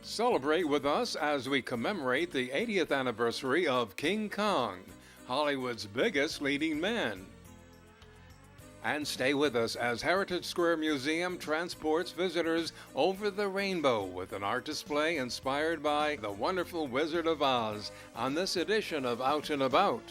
Celebrate with us as we commemorate the 80th anniversary of King Kong, Hollywood's biggest leading man. And stay with us as Heritage Square Museum transports visitors over the rainbow with an art display inspired by the wonderful Wizard of Oz on this edition of Out and About.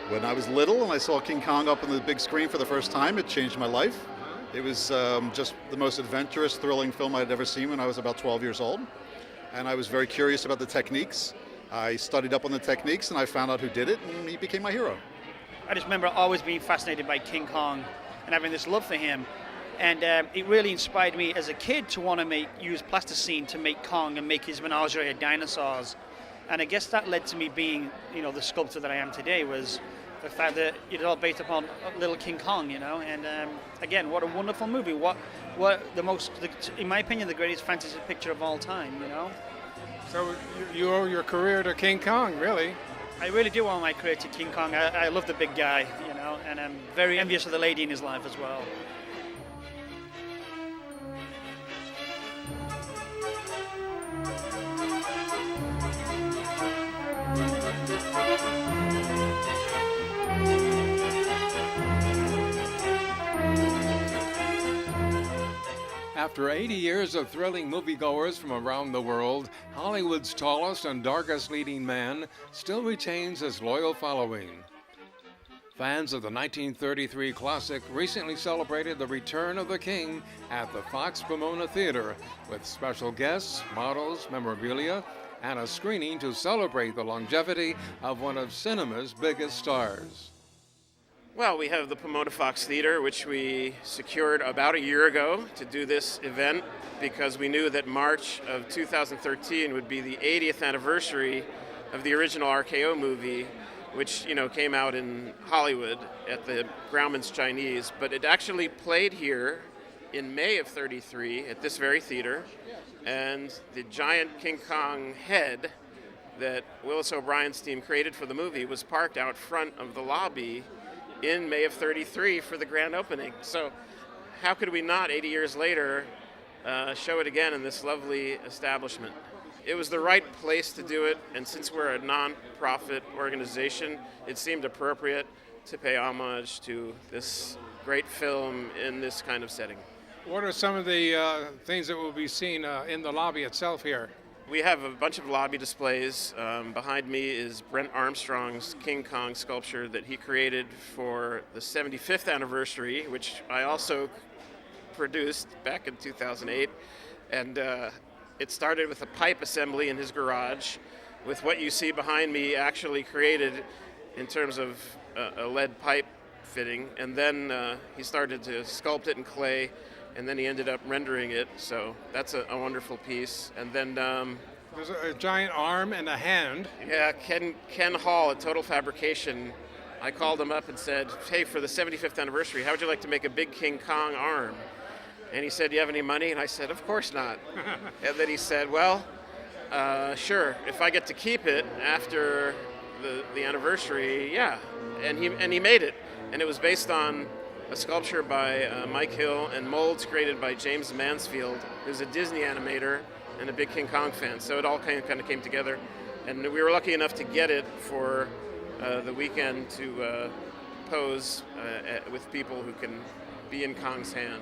When I was little and I saw King Kong up on the big screen for the first time, it changed my life. It was just the most adventurous, thrilling film I'd ever seen when I was about 12 years old. And I was very curious about the techniques. I studied up on the techniques and I found out who did it, and he became my hero. I just remember always being fascinated by King Kong and having this love for him. And it really inspired me as a kid to want to use plasticine to make Kong and make his menagerie of dinosaurs. And I guess that led to me being, the sculptor that I am today, was the fact that it's all based upon little King Kong, And again, what a wonderful movie! What in my opinion, the greatest fantasy picture of all time, So you owe your career to King Kong, really? I really do owe my career to King Kong. I love the big guy, and I'm very envious of the lady in his life as well. After 80 years of thrilling moviegoers from around the world, Hollywood's tallest and darkest leading man still retains his loyal following. Fans of the 1933 classic recently celebrated the return of the King at the Fox Pomona Theater with special guests, models, memorabilia, and a screening to celebrate the longevity of one of cinema's biggest stars. Well, we have the Pomona Fox Theater, which we secured about a year ago to do this event because we knew that March of 2013 would be the 80th anniversary of the original RKO movie, which, came out in Hollywood at the Grauman's Chinese. But it actually played here in May of 33 at this very theater. And the giant King Kong head that Willis O'Brien's team created for the movie was parked out front of the lobby in May of 33 for the grand opening. So how could we not, 80 years later, show it again in this lovely establishment? It was the right place to do it, and since we're a non-profit organization, it seemed appropriate to pay homage to this great film in this kind of setting. What are some of the things that will be seen in the lobby itself here? We have a bunch of lobby displays. Behind me is Brent Armstrong's King Kong sculpture that he created for the 75th anniversary, which I also produced back in 2008. And it started with a pipe assembly in his garage, with what you see behind me actually created in terms of a lead pipe fitting. And then he started to sculpt it in clay, and then he ended up rendering it, so that's a wonderful piece. And then there's a giant arm and a hand. Yeah, Ken Hall at Total Fabrication, I called him up and said, hey, for the 75th anniversary, how would you like to make a big King Kong arm? And he said, do you have any money? And I said, of course not. And then he said, well, sure, if I get to keep it after the anniversary, yeah. And he made it, and it was based on a sculpture by Mike Hill and molds created by James Mansfield, who's a Disney animator and a big King Kong fan. So it all kind of came together. And we were lucky enough to get it for the weekend to pose with people who can be in Kong's hand.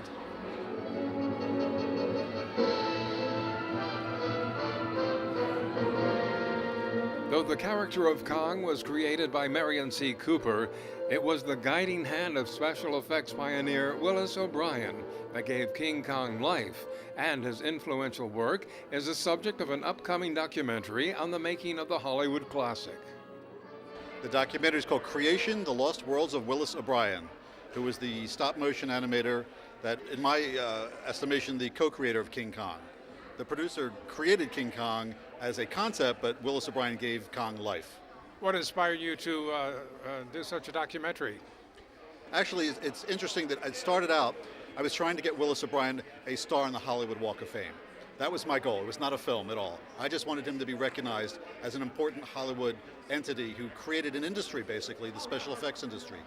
Though the character of Kong was created by Marion C. Cooper, it was the guiding hand of special effects pioneer Willis O'Brien that gave King Kong life, and his influential work is the subject of an upcoming documentary on the making of the Hollywood classic. The documentary is called Creation, The Lost Worlds of Willis O'Brien, who was the stop-motion animator that, in my estimation, the co-creator of King Kong. The producer created King Kong as a concept, but Willis O'Brien gave Kong life. What inspired you to do such a documentary? Actually, it's interesting that it started out, I was trying to get Willis O'Brien a star on the Hollywood Walk of Fame. That was my goal. It was not a film at all. I just wanted him to be recognized as an important Hollywood entity who created an industry, basically, the special effects industry.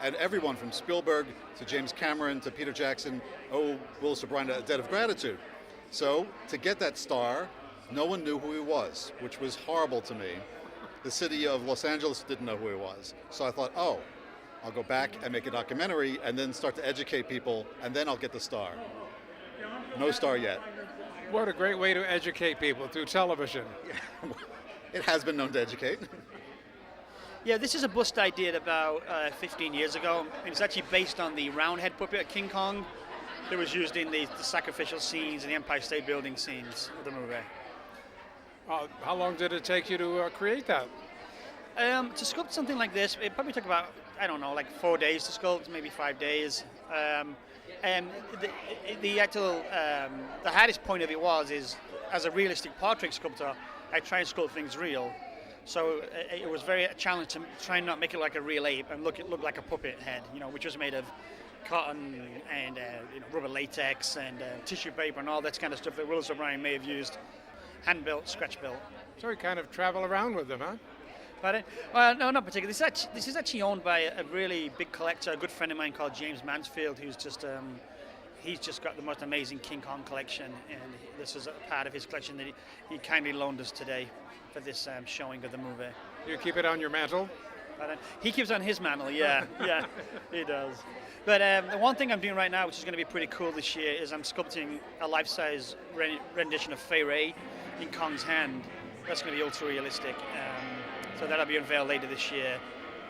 And everyone from Spielberg to James Cameron to Peter Jackson owe Willis O'Brien a debt of gratitude. So, to get that star, no one knew who he was, which was horrible to me. The city of Los Angeles didn't know who he was. So I thought, oh, I'll go back and make a documentary and then start to educate people, and then I'll get the star. No star yet. What a great way to educate people through television. It has been known to educate. Yeah, this is a bust I did about 15 years ago. It's actually based on the roundhead puppet of King Kong that was used in the sacrificial scenes and the Empire State Building scenes of the movie. How long did it take you to create that? To sculpt something like this, it probably took about, I don't know, like 4 days to sculpt, maybe 5 days. And the actual, the hardest point of it is, as a realistic portrait sculptor, I try and sculpt things real. So it was a challenge to try and not make it like a real ape and look like a puppet head, which was made of cotton and rubber latex and tissue paper and all that kind of stuff that Willis O'Brien may have used, hand-built, scratch-built. So you kind of travel around with them, huh? But no, not particularly. This is actually owned by a really big collector, a good friend of mine called James Mansfield, who's he's just got the most amazing King Kong collection, and this is a part of his collection that he kindly loaned us today for this showing of the movie. You keep it on your mantle? He keeps on his mantle, yeah, yeah, he does. But the one thing I'm doing right now, which is going to be pretty cool this year, is I'm sculpting a life-size rendition of Fay Ray in Kong's hand. That's going to be ultra-realistic. So that'll be unveiled later this year.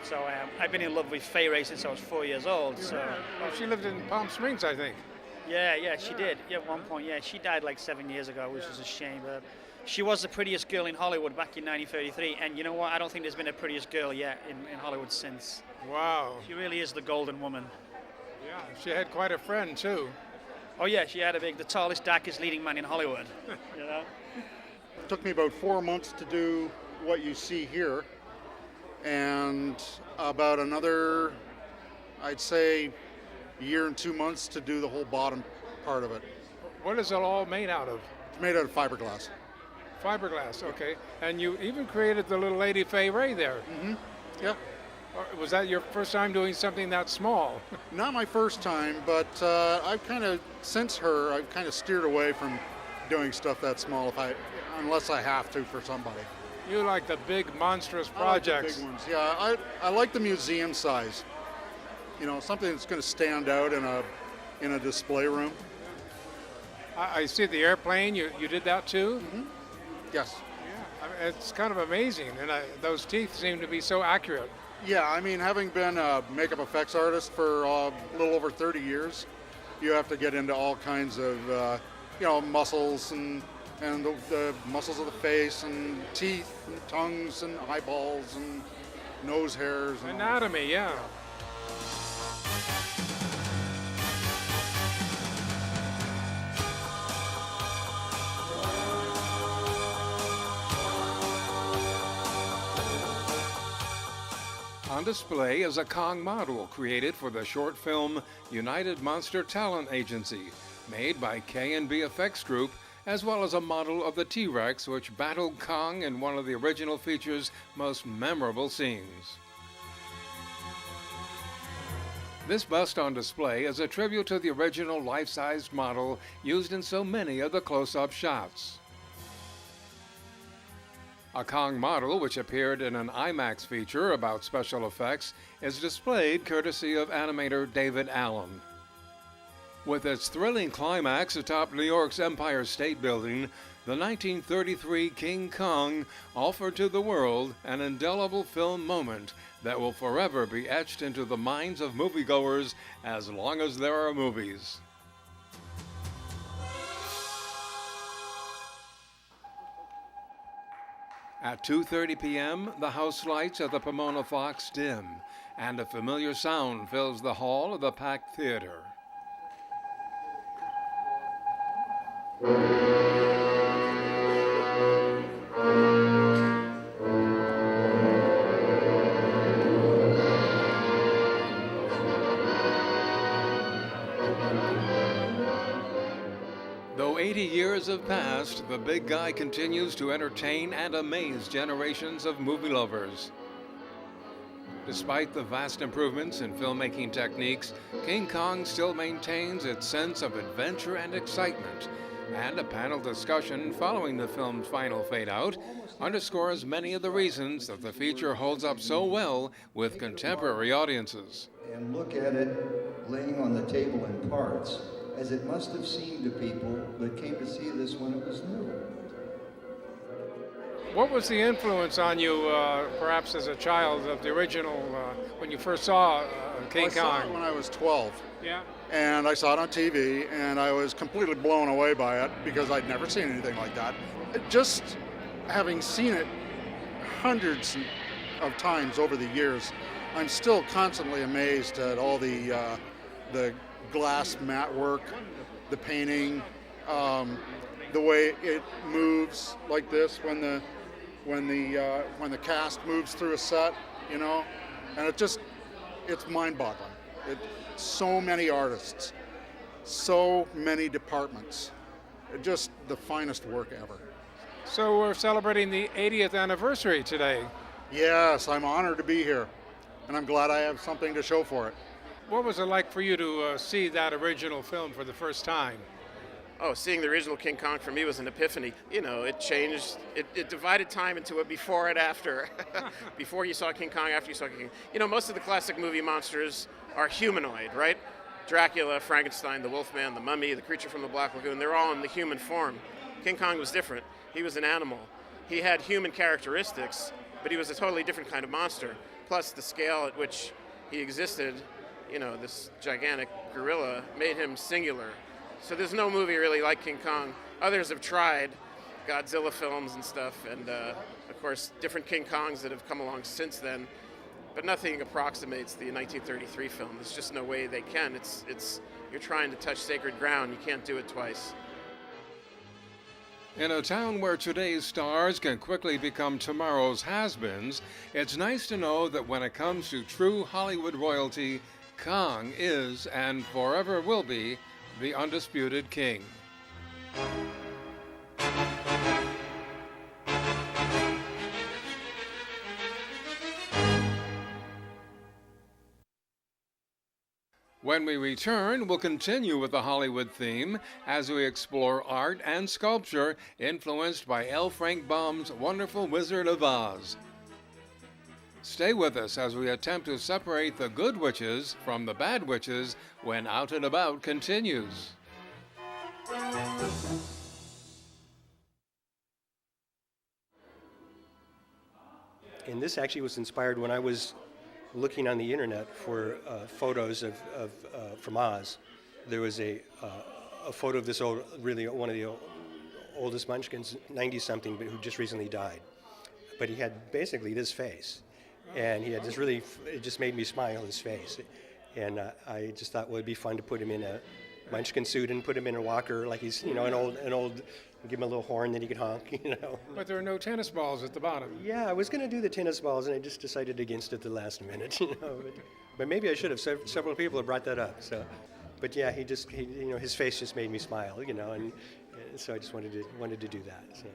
So I've been in love with Fay Ray since I was 4 years old. So well, she lived in Palm Springs, I think. Yeah, she did. Yeah, at one point, yeah. She died like 7 years ago, which is a shame. But she was the prettiest girl in Hollywood back in 1933. And you know what? I don't think there's been a prettiest girl yet in Hollywood since. Wow. She really is the golden woman. Yeah, she had quite a friend, too. Oh, yeah, she had the tallest, darkest leading man in Hollywood. It took me about 4 months to do what you see here, and about another, I'd say, year and 2 months to do the whole bottom part of it. What is it all made out of? It's made out of fiberglass. Fiberglass, okay. And you even created the little Lady Fay Ray there. Mm-hmm. Yeah. Was that your first time doing something that small? Not my first time, but I've kind of, since her, I've kind of steered away from doing stuff that small unless I have to for somebody. You like the big, monstrous projects. I like the big ones, yeah. I like the museum size. Something that's going to stand out in a display room. I see the airplane. You did that too? Mm-hmm. Yes. Yeah, I mean, it's kind of amazing, and those teeth seem to be so accurate. Yeah, I mean, having been a makeup effects artist for a little over 30 years, you have to get into all kinds of, muscles and the muscles of the face and teeth and tongues and eyeballs and nose hairs. And anatomy, yeah. On display is a Kong model created for the short film United Monster Talent Agency, made by K&B Effects Group, as well as a model of the T-Rex which battled Kong in one of the original feature's most memorable scenes. This bust on display is a tribute to the original life-sized model used in so many of the close-up shots. A Kong model, which appeared in an IMAX feature about special effects, is displayed courtesy of animator David Allen. With its thrilling climax atop New York's Empire State Building, the 1933 King Kong offered to the world an indelible film moment that will forever be etched into the minds of moviegoers as long as there are movies. At 2:30 p.m., the house lights at the Pomona Fox dim, and a familiar sound fills the hall of the packed theater. Though 80 years have passed, the big guy continues to entertain and amaze generations of movie lovers. Despite the vast improvements in filmmaking techniques, King Kong still maintains its sense of adventure and excitement, and a panel discussion following the film's final fade-out underscores many of the reasons that the feature holds up so well with contemporary audiences. And look at it laying on the table in parts, as it must have seemed to people that came to see this when it was new. What was the influence on you, perhaps as a child, of the original, when you first saw King I saw Kong? it when I was 12. Yeah. And I saw it on TV, and I was completely blown away by it because I'd never seen anything like that. Just having seen it hundreds of times over the years, I'm still constantly amazed at all the glass mat work, the painting, the way it moves like this when the cast moves through a set, you know, and it's mind-boggling. So many artists, so many departments, just the finest work ever. So we're celebrating the 80th anniversary today. Yes, I'm honored to be here, and I'm glad I have something to show for it. What was it like for you to see that original film for the first time? Oh, seeing the original King Kong for me was an epiphany. You know, it changed, it divided time into a before and after. Before you saw King Kong, after you saw King Kong. You know, most of the classic movie monsters are humanoid, right? Dracula, Frankenstein, the Wolfman, the Mummy, the Creature from the Black Lagoon, they're all in the human form. King Kong was different. He was an animal. He had human characteristics, but he was a totally different kind of monster. Plus, the scale at which he existed, you know, this gigantic gorilla, made him singular. So there's no movie really like King Kong. Others have tried, Godzilla films and stuff, and of course different King Kongs that have come along since then, but nothing approximates the 1933 film. There's just no way they can. You're trying to touch sacred ground. You can't do it twice. In a town where today's stars can quickly become tomorrow's has-beens, it's nice to know that when it comes to true Hollywood royalty, Kong is and forever will be the undisputed king. When we return, we'll continue with the Hollywood theme as we explore art and sculpture influenced by L. Frank Baum's wonderful Wizard of Oz. Stay with us as we attempt to separate the good witches from the bad witches when Out and About continues. And this actually was inspired when I was looking on the internet for photos of from Oz. There was a photo of this old, really one of the oldest Munchkins, 90-something, but who just recently died. But he had basically this face, and he had this really, it just made me smile, his face. And I just thought, well, it'd be fun to put him in a Munchkin suit and put him in a walker, like he's, you know, an old, give him a little horn that he could honk, you know. But there are no tennis balls at the bottom. Yeah, I was going to do the tennis balls, and I just decided against it the last minute, you know. But maybe I should have. Several people have brought that up. So, but yeah, he you know, his face just made me smile, you know, and so I just wanted to do that. So.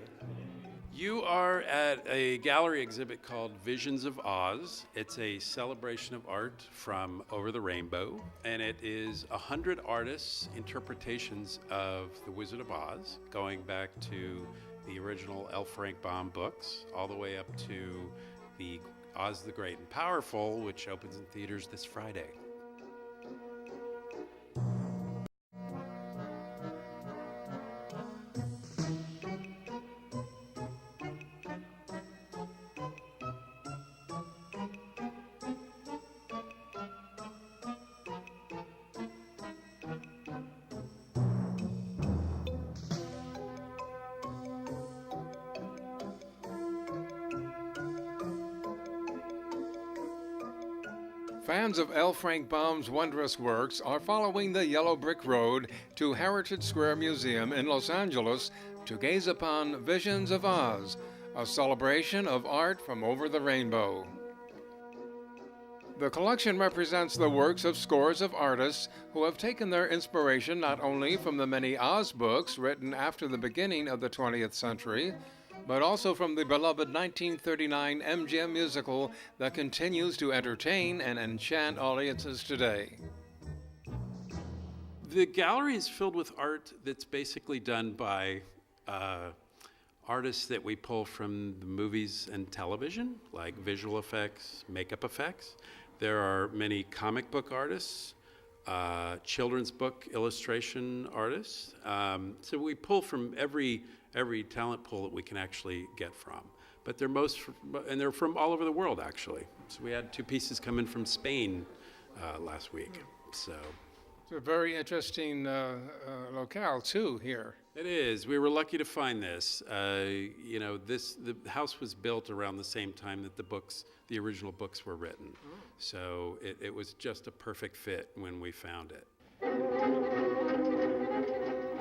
You are at a gallery exhibit called Visions of Oz. It's a celebration of art from over the rainbow, and it is 100 artists' interpretations of The Wizard of Oz, going back to the original L. Frank Baum books, all the way up to the Oz the Great and Powerful, which opens in theaters this Friday. Fans of L. Frank Baum's wondrous works are following the yellow brick road to Heritage Square Museum in Los Angeles to gaze upon Visions of Oz, a celebration of art from over the rainbow. The collection represents the works of scores of artists who have taken their inspiration not only from the many Oz books written after the beginning of the 20th century, but also from the beloved 1939 MGM musical that continues to entertain and enchant audiences today. The gallery is filled with art that's basically done by artists that we pull from the movies and television, like visual effects, makeup effects. There are many comic book artists, children's book illustration artists. So we pull from every talent pool that we can actually get from. But they're from all over the world, actually. So we had 2 pieces come in from Spain last week. So It's a very interesting locale, too, here. it is. We were lucky to find this. The house was built around the same time that the original books were written. So it was just a perfect fit when we found it.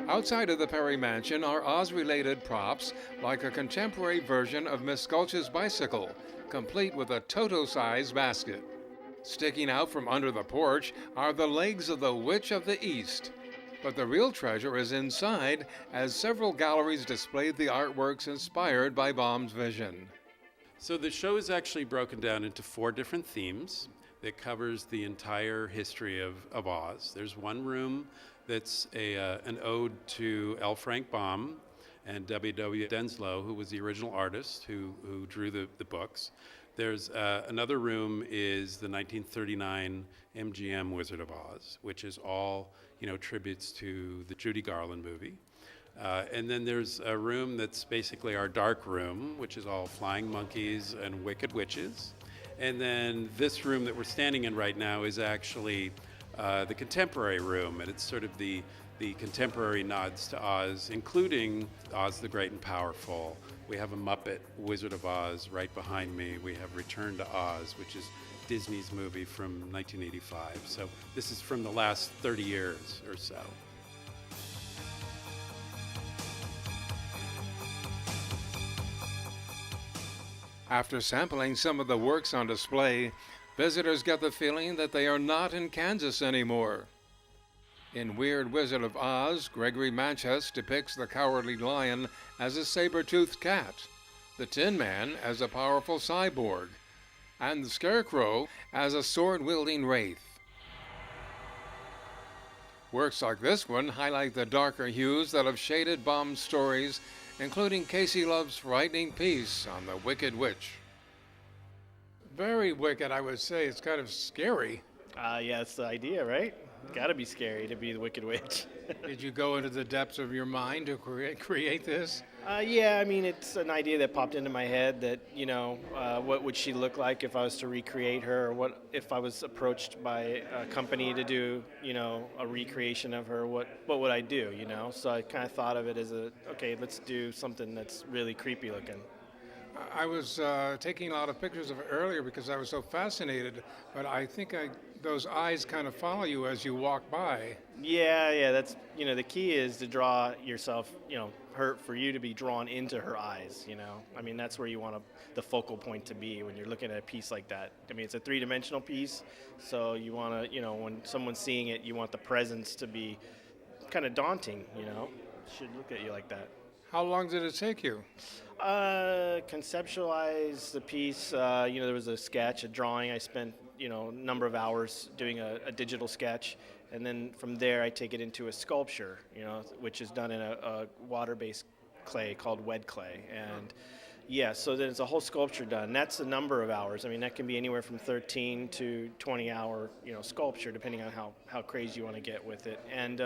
Outside of the Perry Mansion are Oz-related props like a contemporary version of Miss Gulch's bicycle, complete with a Toto-sized basket. Sticking out from under the porch are the legs of the Witch of the East. But the real treasure is inside, as several galleries display the artworks inspired by Baum's vision. So the show is actually broken down into 4 different themes that covers the entire history of Oz. There's one room that's an ode to L. Frank Baum and W.W. Denslow, who was the original artist who drew the books. There's another room is the 1939 MGM Wizard of Oz, which is all tributes to the Judy Garland movie. And then there's a room that's basically our dark room, which is all flying monkeys and wicked witches. And then this room that we're standing in right now is actually the contemporary room, and it's sort of the contemporary nods to Oz, including Oz the Great and Powerful. We have a Muppet Wizard of Oz right behind me. We have Return to Oz, which is Disney's movie from 1985. So this is from the last 30 years or so. After sampling some of the works on display, visitors get the feeling that they are not in Kansas anymore. In Weird Wizard of Oz, Gregory Nicotero depicts the Cowardly Lion as a saber-toothed cat, the Tin Man as a powerful cyborg, and the Scarecrow as a sword-wielding wraith. Works like this one highlight the darker hues that have shaded Baum's stories, including Casey Love's frightening piece on the Wicked Witch. Very wicked, I would say. It's kind of scary. Yeah, it's the idea, right? Got to be scary to be the Wicked Witch. Did you go into the depths of your mind to create this? Yeah, I mean, it's an idea that popped into my head that, what would she look like if I was to recreate her, or what if I was approached by a company to do, a recreation of her, what would I do, So I kind of thought of it as okay, let's do something that's really creepy looking. I was taking a lot of pictures of it earlier because I was so fascinated, but I think those eyes kind of follow you as you walk by. Yeah, that's, the key is to draw yourself, for you to be drawn into her eyes, I mean, that's where you want the focal point to be when you're looking at a piece like that. I mean, it's a 3-dimensional piece, so you want to, when someone's seeing it, you want the presence to be kind of daunting, should look at you like that. How long did it take you? Conceptualize the piece. There was a sketch, a drawing. I spent, a number of hours doing a digital sketch. And then from there, I take it into a sculpture, which is done in a water-based clay called wed clay. And yeah, so then it's a whole sculpture done. That's a number of hours. I mean, that can be anywhere from 13 to 20-hour, sculpture, depending on how crazy you want to get with it. And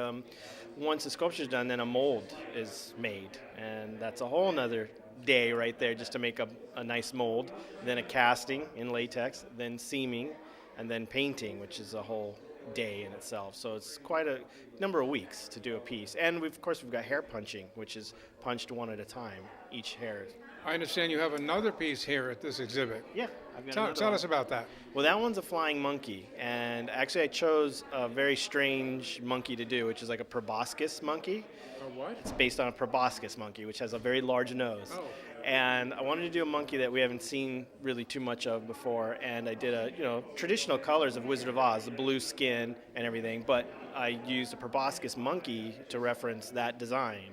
once the sculpture's done, then a mold is made. And that's a whole nother day right there just to make a nice mold. Then a casting in latex, then seaming, and then painting, which is a whole day in itself. So it's quite a number of weeks to do a piece. And of course we've got hair punching, which is punched one at a time, each hair. I understand you have another piece here at this exhibit. Yeah, I've got Tell us about that. Well, that one's a flying monkey, and actually I chose a very strange monkey to do, which is like a proboscis monkey. A what? It's based on a proboscis monkey, which has a very large nose. Oh. And I wanted to do a monkey that we haven't seen really too much of before, and I did traditional colors of Wizard of Oz, the blue skin and everything, but I used a proboscis monkey to reference that design.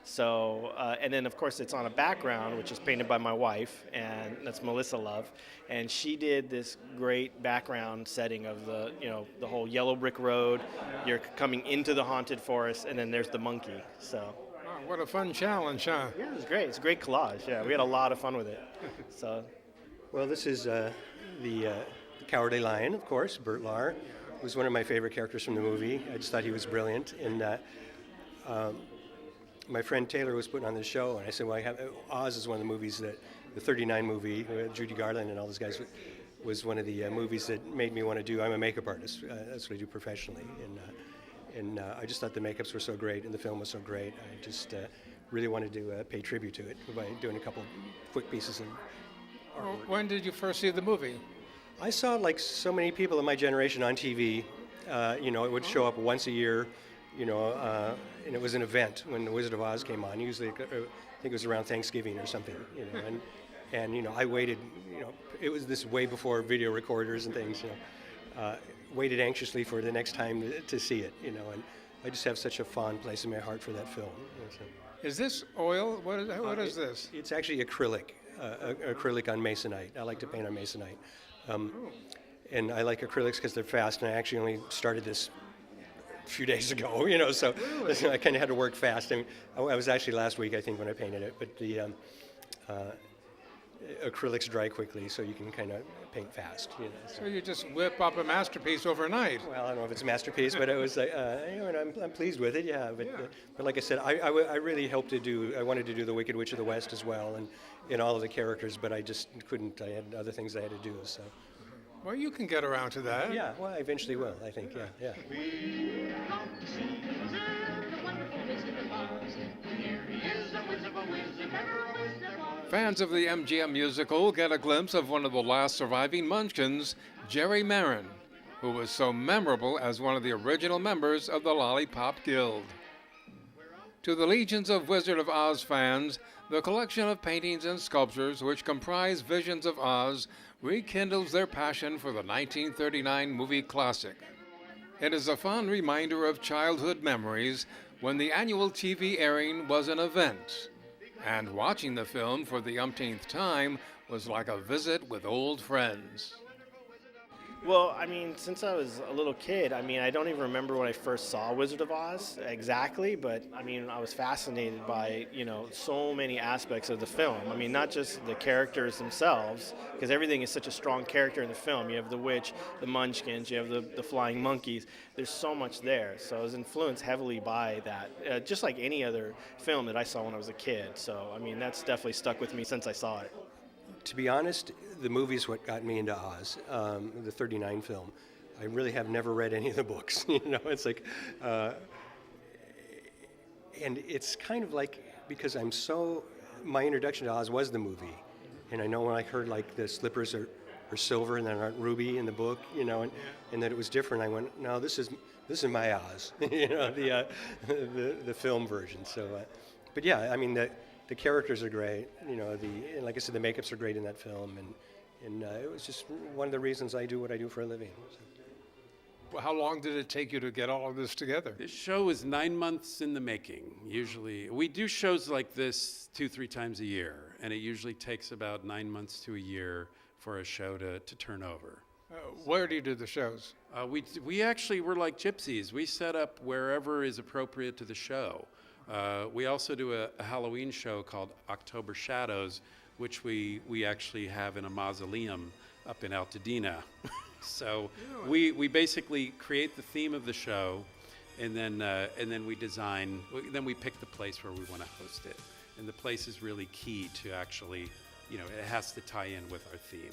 So, and then of course it's on a background which is painted by my wife, and that's Melissa Love, and she did this great background setting of the whole yellow brick road. You're coming into the haunted forest, and then there's the monkey. So. Wow, what a fun challenge, huh? Yeah, it was great. It's a great collage. Yeah, we had a lot of fun with it. So. Well, this is the Cowardly Lion, of course. Bert Lahr was one of my favorite characters from the movie. I just thought he was brilliant, and. My friend Taylor was putting on this show, and I said, well, Oz is one of the movies that, the 39 movie, Judy Garland and all those guys, was one of the movies that made me want to do, I'm a makeup artist, that's what I do professionally, and I just thought the makeups were so great, and the film was so great, I just really wanted to pay tribute to it by doing a couple quick pieces of artwork. When did you first see the movie? I saw, like so many people in my generation, on TV. It would show up once a year. And it was an event when The Wizard of Oz came on. Usually, I think it was around Thanksgiving or something. And I waited. It was this way before video recorders and things. Waited anxiously for the next time to see it. And I just have such a fond place in my heart for that film. Is this oil? What is this? It's actually acrylic. Acrylic on masonite. I like to paint on masonite. And I like acrylics because they're fast. And I actually only started this a few days ago, so really? I kind of had to work fast. I was actually last week, I think, when I painted it, but the acrylics dry quickly, so you can kind of paint fast. So you just whip up a masterpiece overnight. Well, I don't know if it's a masterpiece, but it was, and I'm pleased with it, yeah. But like I said, I really hoped I wanted to do The Wicked Witch of the West as well, and all of the characters, but I just couldn't. I had other things I had to do, so. Well, you can get around to that. Yeah, well, I eventually will, I think, yeah. We come to see the wizard, the wonderful Wizard of Oz. Here he is, a wizard, a wizard, ever a wizard of Oz. Fans of the MGM musical get a glimpse of one of the last surviving Munchkins, Jerry Marin, who was so memorable as one of the original members of the Lollipop Guild. To the legions of Wizard of Oz fans, the collection of paintings and sculptures which comprise Visions of Oz rekindles their passion for the 1939 movie classic. It is a fond reminder of childhood memories when the annual TV airing was an event, and watching the film for the umpteenth time was like a visit with old friends. Well, since I was a little kid, I don't even remember when I first saw Wizard of Oz exactly, but I was fascinated by, so many aspects of the film. Not just the characters themselves, because everything is such a strong character in the film. You have the witch, the munchkins, you have the flying monkeys. There's so much there. So I was influenced heavily by that, just like any other film that I saw when I was a kid. So, that's definitely stuck with me since I saw it. To be honest, the movie's what got me into Oz, the 39 film. I really have never read any of the books, it's like, and it's kind of like, because my introduction to Oz was the movie, and I know when I heard like the slippers are silver and they're not ruby in the book, and that it was different, I went, no, this is my Oz, the film version, so, but yeah, the characters are great, and like I said, the makeups are great in that film, and it was just one of the reasons I do what I do for a living. So. Well, how long did it take you to get all of this together? This show is 9 months in the making, usually. We do shows like this 2-3 times a year, and it usually takes about 9 months to a year for a show to turn over. Where do you do the shows? We're like gypsies. We set up wherever is appropriate to the show. We also do a Halloween show called October Shadows, which we actually have in a mausoleum up in Altadena. So we basically create the theme of the show, and then we design. Then we pick the place where we want to host it, and the place is really key to actually, it has to tie in with our theme.